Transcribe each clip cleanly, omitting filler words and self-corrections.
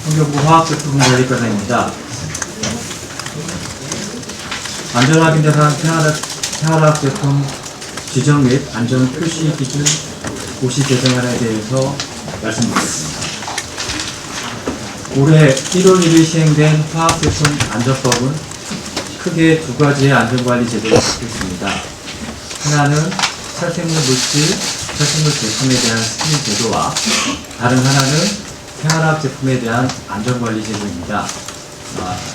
환경부 화학제품관리과장입니다. 안전확인 대상 생활화학 제품 지정 및 안전 표시 기준 고시 개정안에 대해서 말씀드리겠습니다. 올해 1월 1일 시행된 화학제품 안전법은 크게 두 가지의 안전관리 제도를 갖고 있습니다. 하나는 살생물 물질, 살생물 제품에 대한 스크린 제도와 다른 하나는 생활화학 제품에 대한 안전관리 제도입니다.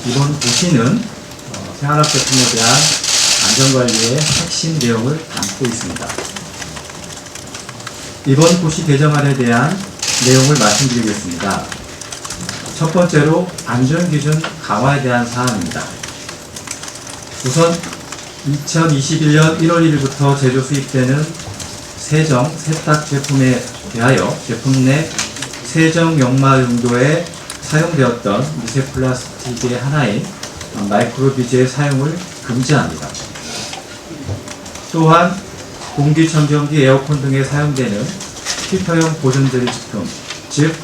이번 고시는 생활화학 제품에 대한 안전관리의 핵심 내용을 담고 있습니다. 이번 고시 개정안에 대한 내용을 말씀드리겠습니다. 첫 번째로 안전기준 강화에 대한 사항입니다. 우선 2021년 1월 1일부터 제조 수입되는 세정, 세탁 제품에 대하여 제품 내 세정 용마 용도에 사용되었던 미세 플라스틱의 하나인 마이크로비즈의 사용을 금지합니다. 또한 공기청정기, 에어컨 등에 사용되는 필터형 보존젤 제품, 즉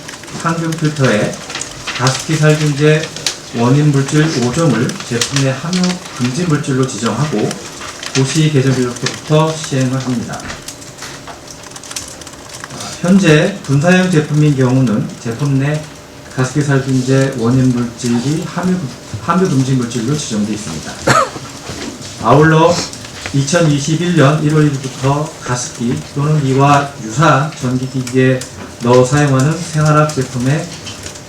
항균 필터에 가습기 살균제 원인 물질 5종을 제품 내 함유 금지 물질로 지정하고 고시 개정일로부터 시행을 합니다. 현재 분사형 제품인 경우는 제품 내 가습기 살균제 원인 물질이 함유 금지 물질로 지정되어 있습니다. 아울러 2021년 1월 1일부터 가습기 또는 이와 유사한 전기기기에 넣어 사용하는 생활화학 제품의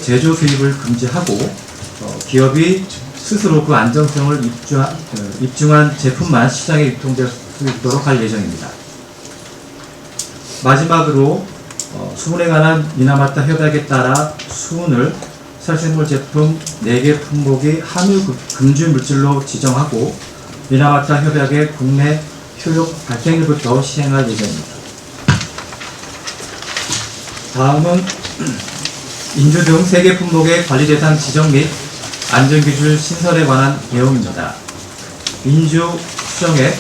제조 수입을 금지하고 기업이 스스로 그 안정성을 입증한 제품만 시장에 유통될 수 있도록 할 예정입니다. 마지막으로 수은에 관한 미나마타 협약에 따라 수은을 살생물 제품 4개 품목이 함유 금지 물질로 지정하고 미나마타 협약의 국내 효력 발행일부터 시행할 예정입니다. 다음은 인주 등 3개 품목의 관리 대상 지정 및 안전기준 신설에 관한 내용입니다. 인주, 수정액,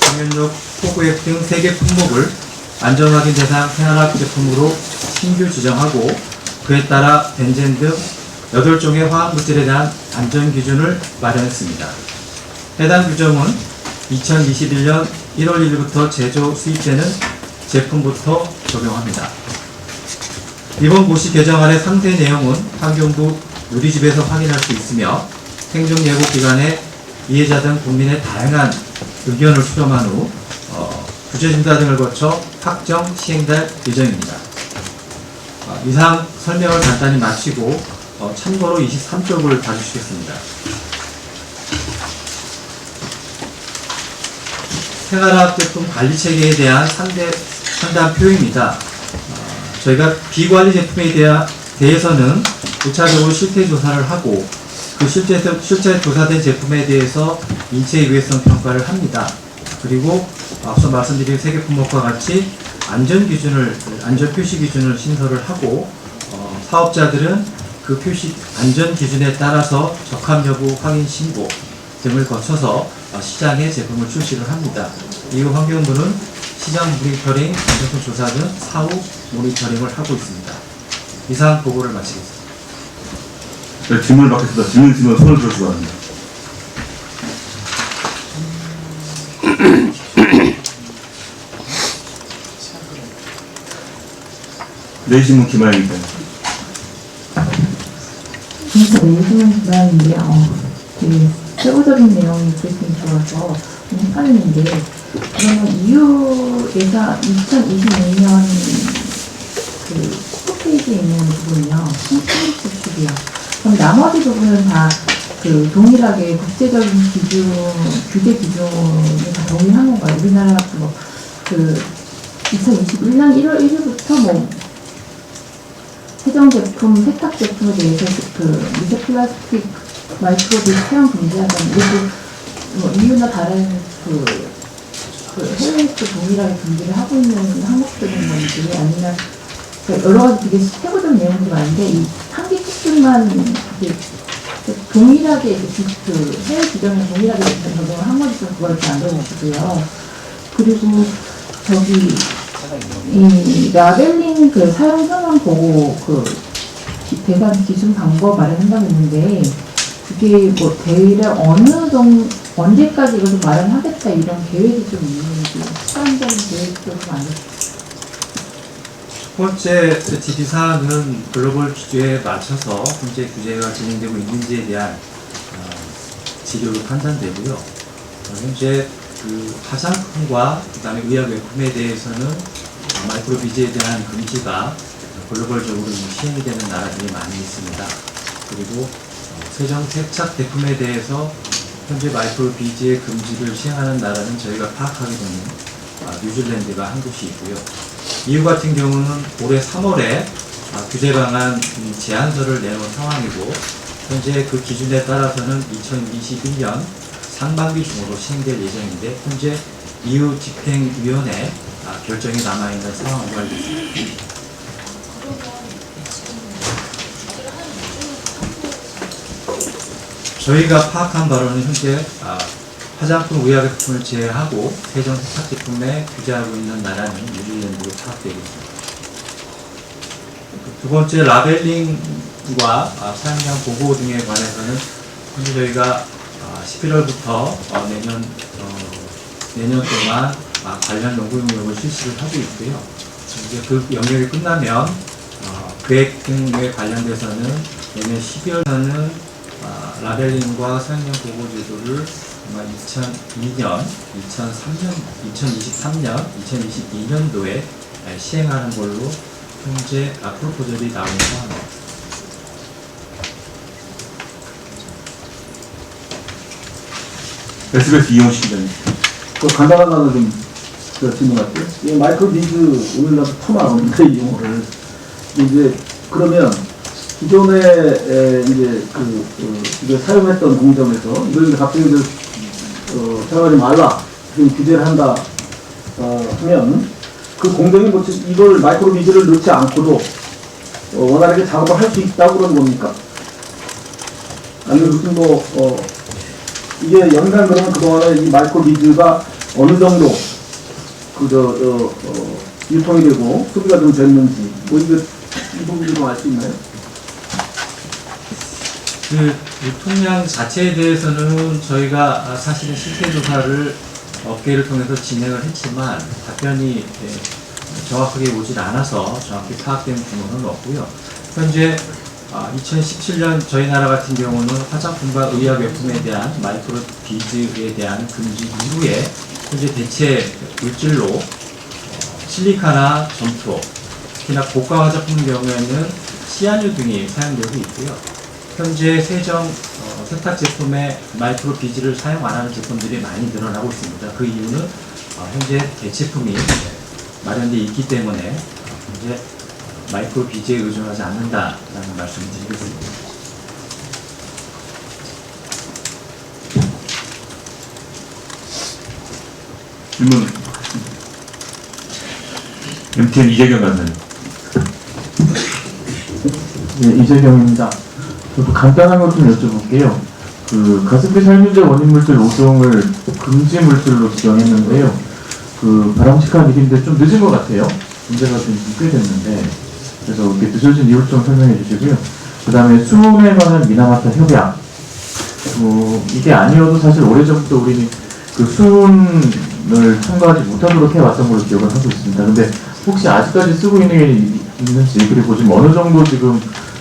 공연력, 포구액 등 3개 품목을 안전확인 대상 생활화학 제품으로 신규 지정하고 그에 따라 벤젠 등 8종의 화학물질에 대한 안전기준을 마련했습니다. 해당 규정은 2021년 1월 1일부터 제조 수입되는 제품부터 적용합니다. 이번 고시 개정안의 상세 내용은 환경부 누리집에서 확인할 수 있으며 행정예고기관의 이해자 등 국민의 다양한 의견을 수렴한 후 부재심사 등을 거쳐 확정 시행될 예정입니다. 이상 설명을 간단히 마치고 참고로 23쪽을 봐주시겠습니다. 생활화학 제품 관리체계에 대한 상단 표입니다. 저희가 비관리 제품에 대해서는 1차적으로 실태 조사를 하고 그 실제 조사된 제품에 대해서 인체 유해성 평가를 합니다. 그리고 앞서 말씀드린 3개 품목과 같이 안전 표시 기준을 신설을 하고 사업자들은 그 표시 안전 기준에 따라서 적합 여부 확인 신고 등을 거쳐서 시장에 제품을 출시를 합니다. 이후 환경부는 시장 모니터링, 안전성 조사 등 사후 모니터링을 하고 있습니다. 이상 보고를 마치겠습니다. 네, 질문을 받겠습니다. 질문 있으면 손을 들어주시기 바랍니다. 내신문 김아영입니다. 진짜 내신문 김아영인데요. 되게 세부적인 내용이 있으면 좋아서 좀 헷갈리는데 그러면 EU에서 2022년 그 홈페이지에 있는 부분이요. 수출이요. 그럼 나머지 부분은 다 그 동일하게 국제적인 규제 기준이 다 동일한 건가요? 우리나라 그 2021년 1월 1일부터 뭐 세정 제품, 세탁 제품에 대해서 그 미세 플라스틱 마이크로비즈 사용 금지하다는 이것도 뭐 EU나 다른 그 해외에서 동일하게 금지를 하고 있는 항목들인 건지 아니면 여러 가지 되게 세부적인 내용들이 많은데 이 한계 특징만 그 동일하게 그 해외 규정에 동일하게 적용을 한 거니까 그걸 이렇게 안 적어주고요. 그리고 저기 이 라벨링 그 사용 상황 보고 그 대상 기준 방법 마련한다고 했는데 그게 뭐 대략 언제까지 이걸 좀 마련하겠다 이런 계획이 좀 있는지 시간적인 계획도 좀 알려주세요. 첫 번째 지시사항은 글로벌 규제에 맞춰서 현재 규제가 진행되고 있는지에 대한 지료로 판단되고요. 현재 그 화장품과 그다음에 의약용품에 대해서는 마이크로 비즈에 대한 금지가 글로벌적으로 시행이 되는 나라들이 많이 있습니다. 그리고 세정 세탁 제품에 대해서 현재 마이크로 비즈의 금지를 시행하는 나라는 저희가 파악하기로는 뉴질랜드가 한 곳이 있고요. EU 같은 경우는 올해 3월에 규제 방안 제안서를 내놓은 상황이고 현재 그 기준에 따라서는 2021년 상반기 중으로 시행될 예정인데 현재 EU 집행위원회 결정이 남아있는 상황으로 알고 있습니다. 저희가 파악한 바로는 현재 화장품, 의약품을 제외하고 세정 세탁 제품에 규제하고 있는 나라는 뉴질랜드로 파악되고 있습니다. 두 번째 라벨링과 사용량 보고 등에 관해서는 현재 저희가 11월부터 내년 동안 관련 연구 용역을 실시를 하고 있고요. 이제 그 영역이 끝나면 계획 등에 관련돼서는 내년 12월에는 라벨링과 사용량 보고 제도를 아마 2002년, 2023년, 2022년도에 시행하는 걸로 현재 프로포절이 나온 상황입니다. SBS 이용식 기자님. 그 간단한 거는 좀 질문할게요. 이 마이크로 비즈 오늘날 처음 알았는데 이 용어를 이제 그러면 기존에 이제 이제 사용했던 공점에서 이걸 이제 갑자기 사용하지 말라 지금 규제를 한다 하면 그 공정이 뭐 이걸 마이크로 비즈를 넣지 않고도 원활하게 작업을 할 수 있다고 그런 겁니까? 아니면 무슨 이게 연간 그러면 그동안에 이 마이크로 비즈가 어느 정도 유통이 되고 소비가 좀 됐는지 뭐 이거 이 부분 좀 알 수 있나요? 그 유통량 자체에 대해서는 저희가 사실은 실태 조사를 업계를 통해서 진행을 했지만 답변이 정확하게 오질 않아서 정확히 파악된 부분은 없고요. 현재 2017년 저희 나라 같은 경우는 화장품과 의약용품에 대한 마이크로 비즈에 대한 금지 이후에 현재 대체 물질로 실리카나 점토, 특히나 고가 화장품 경우에는 시아뉴 등이 사용되고 있고요. 현재 세정 세탁 제품에 마이크로 비즈를 사용 안 하는 제품들이 많이 늘어나고 있습니다. 그 이유는 현재 대체품이 마련되어 있기 때문에 현재 마이크로 비즈에 의존하지 않는다라는 말씀을 드리겠습니다. 질문. MTN 이재경 간사님. 네, 이재경입니다. 저도 간단한 것 좀 여쭤볼게요. 그 가습기 살균제 원인 물질 5종을 금지 물질로 지정했는데요. 그 바람직한 일인데 좀 늦은 것 같아요. 문제가 좀 꽤 됐는데. 그래서 이렇게 늦어진 이유 좀 설명해 주시고요. 그 다음에 수은에 관한 미나마타 협약. 이게 아니어도 사실 오래전부터 우리는 그 수은을 참가하지 못하도록 해왔던 걸로 기억을 하고 있습니다. 근데 혹시 아직까지 쓰고 있는 게 있는지, 그리고 지금 어느 정도 지금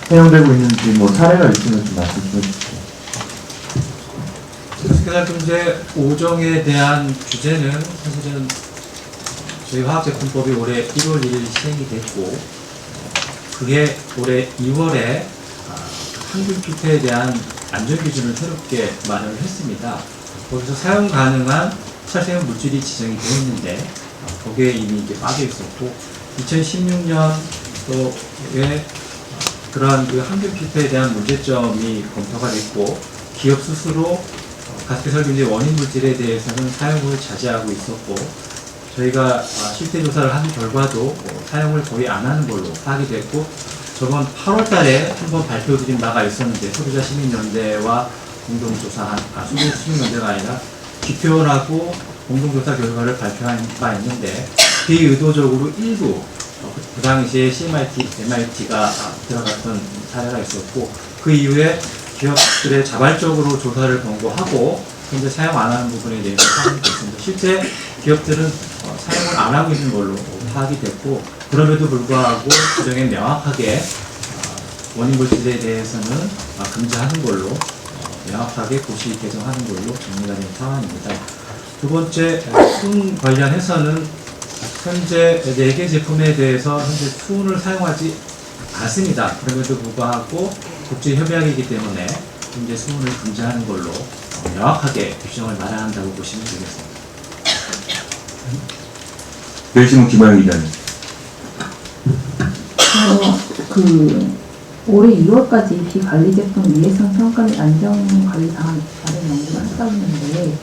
사용되고 있는지 뭐 사례가 있으면 좀 말씀 좀 해주세요. 세탁금제 5종에 대한 규제는 사실은 저희 화학제품법이 올해 1월 1일 시행이 됐고 그게 올해 2월에 항균 피폐에 대한 안전기준을 새롭게 마련을 했습니다. 거기서 사용 가능한 찰세형 물질이 지정이 되어 있는데 거기에 이미 이제 빠져 있었고 2016년도에 그러한 그 항균 피폐에 대한 문제점이 검토가 됐고 기업 스스로 가습기 살균제 원인 물질에 대해서는 사용을 자제하고 있었고 저희가 실태 조사를 한 결과도 사용을 거의 안 하는 걸로 파악이 됐고 저번 8월 달에 한번 발표드린 바가 있었는데, 소비자 시민연대와 공동조사, 시민연대가 아니라 기표원하고 공동조사 결과를 발표한 바 있는데, 비의도적으로 일부, 그 당시에 MIT가 들어갔던 사례가 있었고, 그 이후에 기업들의 자발적으로 조사를 권고하고, 현재 사용 안 하는 부분에 대해서 파악이 됐습니다. 실제 기업들은 사용을 안 하고 있는 걸로 파악이 됐고, 그럼에도 불구하고 규정에 명확하게 원인 물질에 대해서는 금지하는 걸로 명확하게 고시 개정하는 걸로 정리가 된 상황입니다. 두 번째, 수은 관련해서는 현재 4개 제품에 대해서 현재 수은을 사용하지 않습니다. 그럼에도 불구하고 국제협약이기 때문에 현재 수은을 금지하는 걸로 명확하게 규정을 마련한다고 보시면 되겠습니다. 내신은 김하영 기자님. 올해 2월까지 비관리 제품 위해성 평가 및 안전 관리 사항 관련 연구가 했다고 했는데,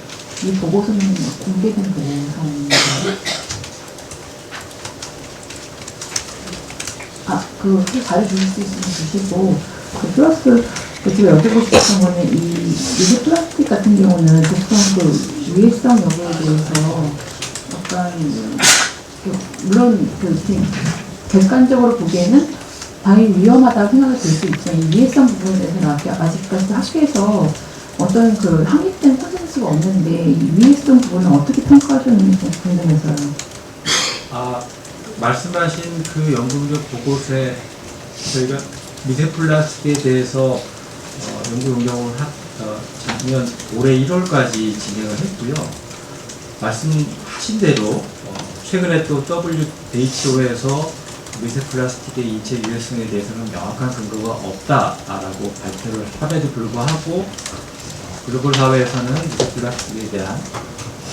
이 보고서는 공개된 보고서인가요? 자료 주실 수 있으면 주시고, 플러스, 제가 여쭤보고 싶은 거는, 이게 플라스틱 같은 경우는 보통 유해성 여부에 대해서 약간, 물론, 객관적으로 보기에는 당연히 위험하다고 생각이 들 수 있지만, 이 위해성 부분에 대해서는 아직까지 학계에서 어떤 확립된 컨센서스가 없는데, 이 위해성 부분은 어떻게 평가하셨는지 좀 궁금해서요. 말씀하신 그 연구력 보고서에 저희가 미세 플라스틱에 대해서 연구 용역을 작년 올해 1월까지 진행을 했고요. 말씀하신 대로 최근에 또 WHO에서 미세 플라스틱의 인체 유해성에 대해서는 명확한 근거가 없다라고 발표를 함에도 불구하고 글로벌 사회에서는 미세 플라스틱에 대한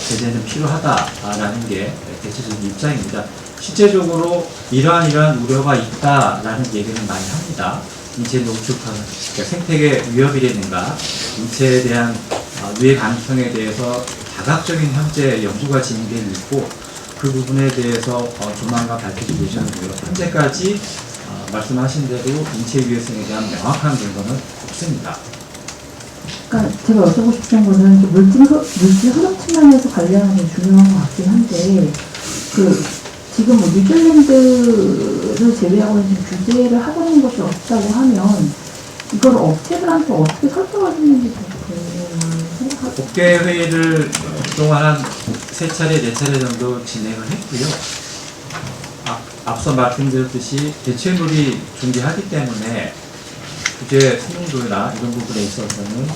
제재는 필요하다라는 게 대체적인 입장입니다. 실제적으로 이러한 우려가 있다라는 얘기는 많이 합니다. 인체 농축하는, 그러니까 생태계 위협이라든가 인체에 대한 유해 가능성에 대해서 다각적인 현재 연구가 진행되고 있고, 그 부분에 대해서 조만간 발표될 예정이고요. 현재까지 말씀하신 대로 인체 유해성에 대한 명확한 근거는 없습니다. 그러니까 제가 여쭤보고 싶은 거는 물질 흐름 측면에서 관리하는 게 중요한 것 같긴 한데, 지금 뉴질랜드를 제외하고는 지금 규제를 하고 있는 것이 없다고 하면, 이걸 업체들한테 어떻게 설정하시는지 생각하고. 업계 회의를 그동안 한 3차례, 4차례 정도 진행을 했고요. 앞서 말씀드렸듯이 대체물이 존재하기 때문에 규제 성능도나 이런 부분에 있어서는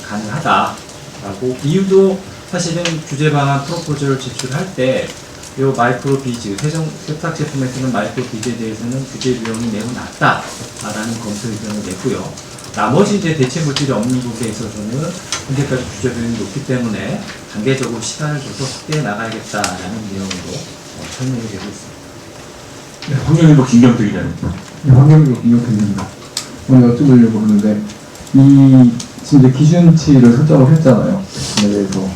가능하다라고, 이유도 사실은 규제 방안 프로포즈를 제출할 때 이 마이크로 비즈, 세탁 제품에서는 마이크로 비즈에 대해서는 규제 비용이 매우 낮다라는 검토 의견을 냈고요. 나머지 대체 물질이 없는 부분에 있어서는 현재까지 규제 비용이 높기 때문에 단계적으로 시간을 줘서 확대해 나가야겠다라는 내용으로 설명이 되고 있습니다. 환경일보 김경태 기자님. 환경일보 김경태입니다. 오늘 여쭤보려고 그러는데, 지금 이제 기준치를 설정을 했잖아요. 제품에 대해서.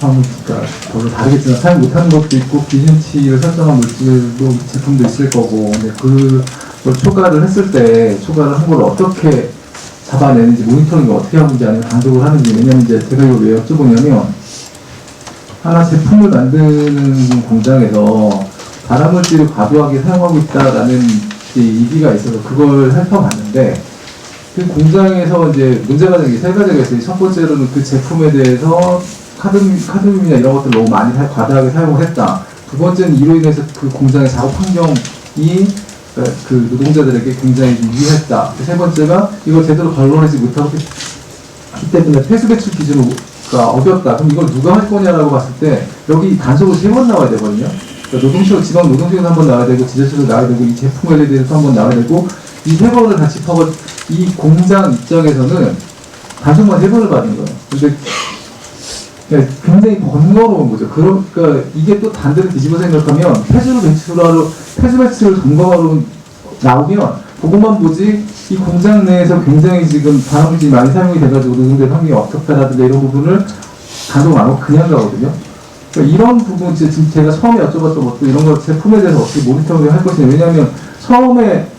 그러니까 별로 다르겠지만 사용 못하는 것도 있고, 기준치를 설정한 물질도 제품도 있을 거고, 근데 그걸 초과를 했을 때, 초과를 한 걸 어떻게 잡아내는지, 모니터링을 어떻게 하는지, 아니면 감독을 하는지. 왜냐면 이제 제가 이걸 왜 여쭤보냐면, 하나 제품을 만드는 공장에서 발암물질을 과도하게 사용하고 있다라는 얘기가 있어서 그걸 살펴봤는데, 그 공장에서 이제 문제가 되는 게 3가지가 있어요. 첫 번째로는 그 제품에 대해서 카드뮴이나 이런 것들을 너무 많이 과다하게 사용을 했다. 두 번째는 이로 인해서 그 공장의 작업 환경이 그 노동자들에게 굉장히 유리했다. 세 번째가 이걸 제대로 걸러내지 못하기 때문에 폐수 배출 기준가 어겼다. 그럼 이걸 누가 할 거냐라고 봤을 때 여기 단속을 3번 나와야 되거든요. 그러니까 지방 노동시에서 한번 나와야 되고, 지자체에서 나와야 되고, 이 제품 관리에 대해서 한번 나와야 되고, 이 3번을 다 짚어가, 이 공장 입장에서는 단속만 3번을 받는 거예요. 근데 굉장히 번거로운 거죠. 그러니까 이게 또 반대로 뒤집어 생각하면 폐수 배출을 점검하러 나오면 그것만 보지, 이 공장 내에서 굉장히 지금 발암물질이 많이 사용이 돼가지고 노동자 환경이 어떻다라든가 이런 부분을 단속 안 하고 그냥 가거든요. 그러니까 이런 부분, 지금 제가 처음에 여쭤봤던 것도 이런 거 제품에 대해서 어떻게 모니터링을 할 것이냐. 왜냐하면 처음에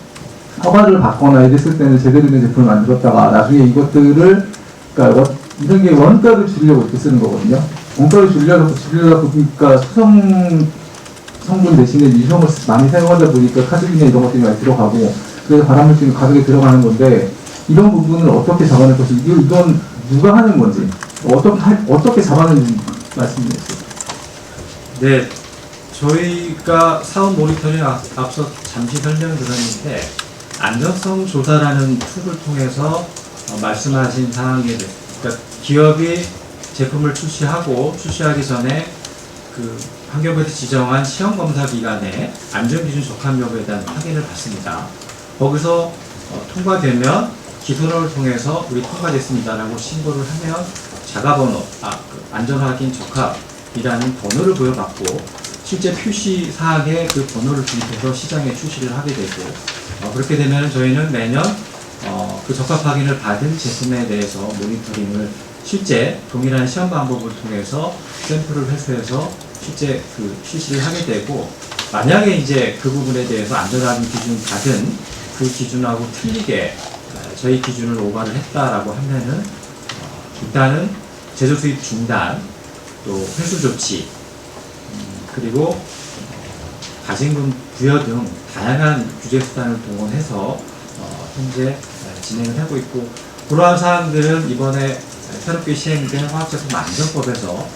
허가를 받거나 이랬을 때는 제대로 된 제품을 만들었다가 나중에 이것들을 그러니까 이런 게 원가를 줄이려고 이렇게 쓰는 거거든요. 원가를 줄이려다 보니까 수성 성분 대신에 유성을 많이 사용하다 보니까 카드뮴이나 이런 것들이 많이 들어가고 그래서 발암물질 가격에 들어가는 건데 이런 부분을 어떻게 잡아낼 것인지 이건 누가 하는 건지 어떻게 잡아내는지 말씀해 주세요. 네, 저희가 사업 모니터링 앞서 잠시 설명드렸는데 안전성 조사라는 툴을 통해서 말씀하신 사항에 대해 그러니까 기업이 제품을 출시하기 전에 그 환경부에서 지정한 시험검사 기관에 안전기준 적합 여부에 대한 확인을 받습니다. 거기서 통과되면 기술원을 통해서 우리 통과됐습니다라고 신고를 하면 자가번호, 안전확인 적합이라는 번호를 부여받고 실제 표시 사항에 그 번호를 주입해서 시장에 출시를 하게 되고 그렇게 되면 저희는 매년 그 적합 확인을 받은 제품에 대해서 모니터링을 실제 동일한 시험 방법을 통해서 샘플을 회수해서 실제 그 실시를 하게 되고 만약에 이제 그 부분에 대해서 안전확인 기준 받은 그 기준하고 틀리게 저희 기준을 오버를 했다라고 하면은 일단은 제조 수입 중단 또 회수 조치 그리고 가징금 부여 등 다양한 규제 수단을 동원해서 현재 진행을 하고 있고 그러한 사항들은 이번에 새롭게 시행된 화학제품 안전법에서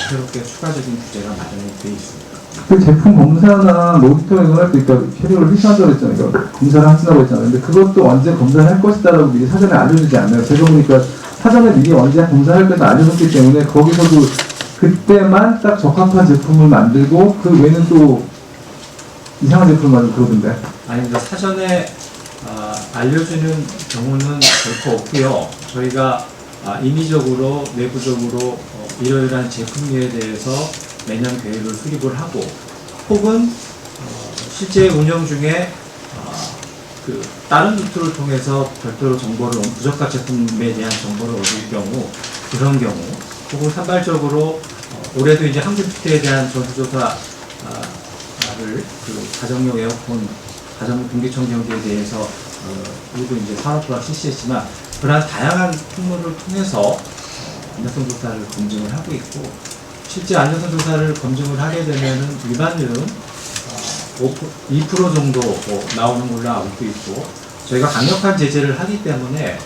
새롭게 추가적인 규제가 마련이 되어 있습니다. 그 제품 검사나 모니터링을 할 때, 그러니까 필요를 필수한다고 했잖아요. 그러니까 검사를 하신다고 했잖아요. 근데 그것도 언제 검사를 할 것이다라고 미리 사전에 알려주지 않나요? 제가 보니까 사전에 미리 언제 검사할 때도 알려줬기 때문에 거기서도 그때만 딱 적합한 제품을 만들고 그 외에는 또 이상한 제품을 만들고 그러던데. 아닙니다. 사전에 알려주는 경우는 결코 없고요. 저희가 임의적으로 내부적으로 이러이러한 제품에 대해서 매년 계획을 수립을 하고 혹은 실제 운영 중에 그 다른 루트를 통해서 별도로 정보를 부적합 제품에 대한 정보를 얻을 경우 그런 경우 혹은 산발적으로 올해도 이제 한국주택에 대한 전수조사를 그 가정용 에어컨 가정용 공기청정기에 대해서 일부 이제 산업부가 실시했지만 그러한 다양한 통로를 통해서 안전성 조사를 검증을 하고 있고 실제 안전성 조사를 검증을 하게 되면은 위반율은 2% 정도 나오는 걸로 알고 있고 저희가 강력한 제재를 하기 때문에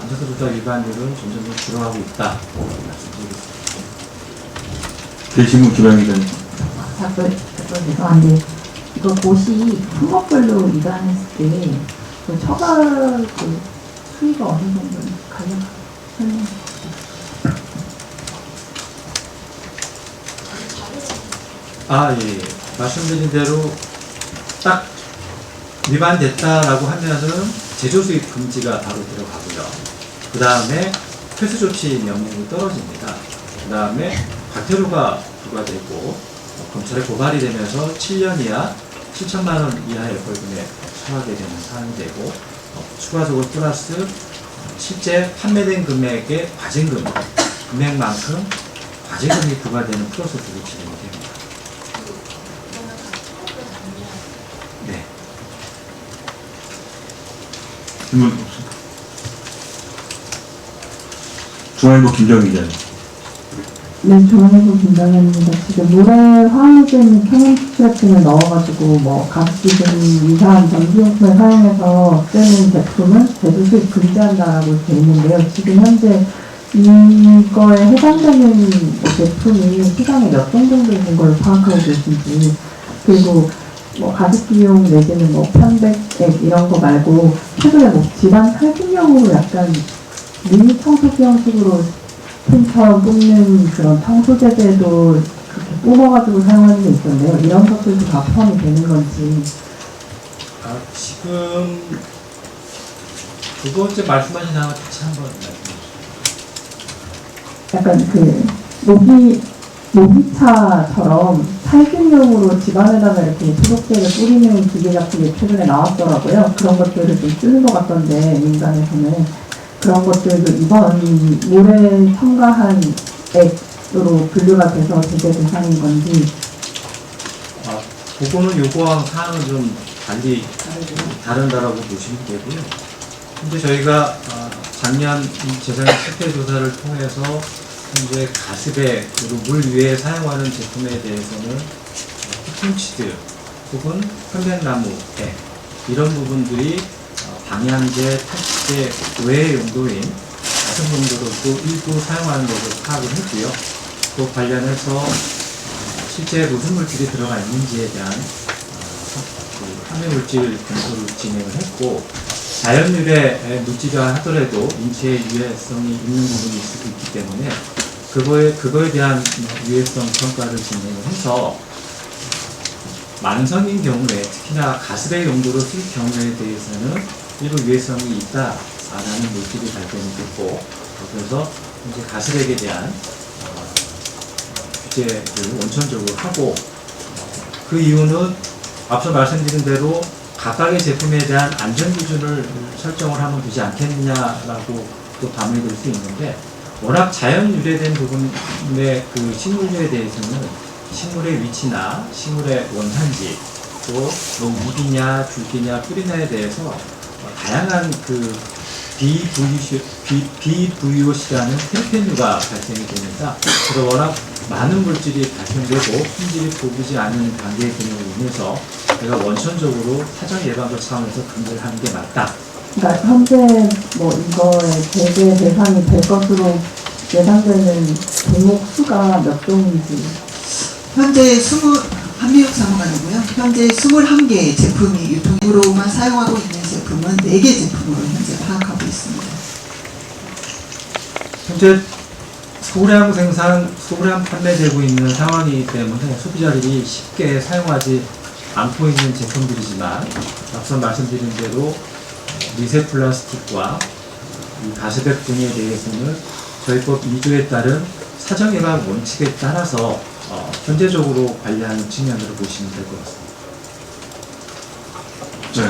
안전성 조사 위반율은 점점 줄어가고 있다 말씀드리겠습니다. 제 질문 기반입니다. 죄송한데 이거 고시 품목별로 위반했을 때 그 처벌 그 수위가 어느 정도 가격 설명. 예. 말씀드린 대로 딱 위반됐다라고 하면은 제조 수입 금지가 바로 들어가고요. 그 다음에 회수 조치 명령이 떨어집니다. 그 다음에 과태료가 부과되고 검찰에 고발이 되면서 7년 이하 7천만 원 이하의 벌금에 처하게 되는 사안이 되고 추가적으로 플러스 실제 판매된 금액의 과징금 금액만큼 과징금이 부과되는 프로세스로 진행이 됩니다. 네. 질문 없습니다. 중앙일보 김정희 기자님. 네, 중앙일보 김정현입니다. 지금 노래 화학물질 평행 스트레칭을 넣어가지고 뭐 가습기등 이상한 전기용품에 사용해서 쓰는 제품은 제조 수입 금지한다라고 되어 있는데요. 지금 현재 이거에 해당되는 제품이 시장에 몇 종 정도 있는 걸로 파악하고 계신지 그리고 뭐 가습기용 내지는 뭐 편백액 이런 거 말고 최근에 뭐 집안 살균용으로 약간 미니 청소기 형식으로 핀처럼 뽑는 그런 청소제들도 그렇게 뽑아가지고 사용하는 게 있던데요. 이런 것들도 다 포함이 되는 건지. 지금 두 번째 말씀하신 사항을 다시 한번 말씀해 주세요. 약간 그 모기차처럼 살균용으로 집안에다가 이렇게 소독제를 뿌리는 기계 같은 게 최근에 나왔더라고요. 그런 것들을 좀 쓰는 것 같던데 민간에서는. 그런 것들도 이번 모레 첨가한 액으로 분류가 돼서 제재 대상인 건지. 그거는 요구한 사항은 좀 달리 다른다라고 보시면 되고요. 근데 저희가 작년 이 재산 실태 조사를 통해서 현재 가습액 그리고 물 위에 사용하는 제품에 대해서는 피톤치드 혹은 편백나무 액 이런 부분들이 방향제, 탈취제 외의 용도인 가습 용도로도 일부 사용하는 것으로 파악을 했고요. 또 관련해서 실제 무슨 물질이 들어가 있는지에 대한 함유물질 검토를 진행을 했고, 자연유래 물질이라 하더라도 인체에 유해성이 있는 부분이 있을 수 있기 때문에 그거에 대한 유해성 평가를 진행을 해서 만성인 경우에 특히나 가습의 용도로 쓸 경우에 대해서는 일부 유해성이 있다라는 물질이 발견이 됐고, 그래서 이제 가습액에 대한 규제를 원천적으로 하고, 그 이유는 앞서 말씀드린 대로 각각의 제품에 대한 안전 기준을 설정을 하면 되지 않겠느냐라고 또 반문이 될 수 있는데, 워낙 자연 유래된 부분의 그 식물류에 대해서는 식물의 위치나 식물의 원산지, 또 무기냐, 줄기냐, 뿌리냐에 대해서 다양한 그 비VOC라는 테르펜류가 발생이 됩니다. 그래서 워낙 많은 물질이 발생되고 품질이 보이지 않는 단계의 경우로 인해서 내가 원천적으로 사전 예방적 차원에서 금지를 하는 게 맞다. 그러니까 현재 뭐 이거의 제재 대상이 될 것으로 예상되는 종목 수가 몇 종인지. 현재 한미육 사무관이고요. 현재 21개의 제품이 유통으로만 사용하고 있는 제품은 4개 제품으로 현재 파악하고 있습니다. 현재 소량 생산, 소량 판매되고 있는 상황이기 때문에 소비자들이 쉽게 사용하지 않고 있는 제품들이지만, 앞서 말씀드린 대로 미세 플라스틱과 이 가습액 등에 대해서는 저희법 2조에 따른 사전 예방 원칙에 따라서 현재적으로 관리하는 측면으로 보시면 될 것 같습니다. 네,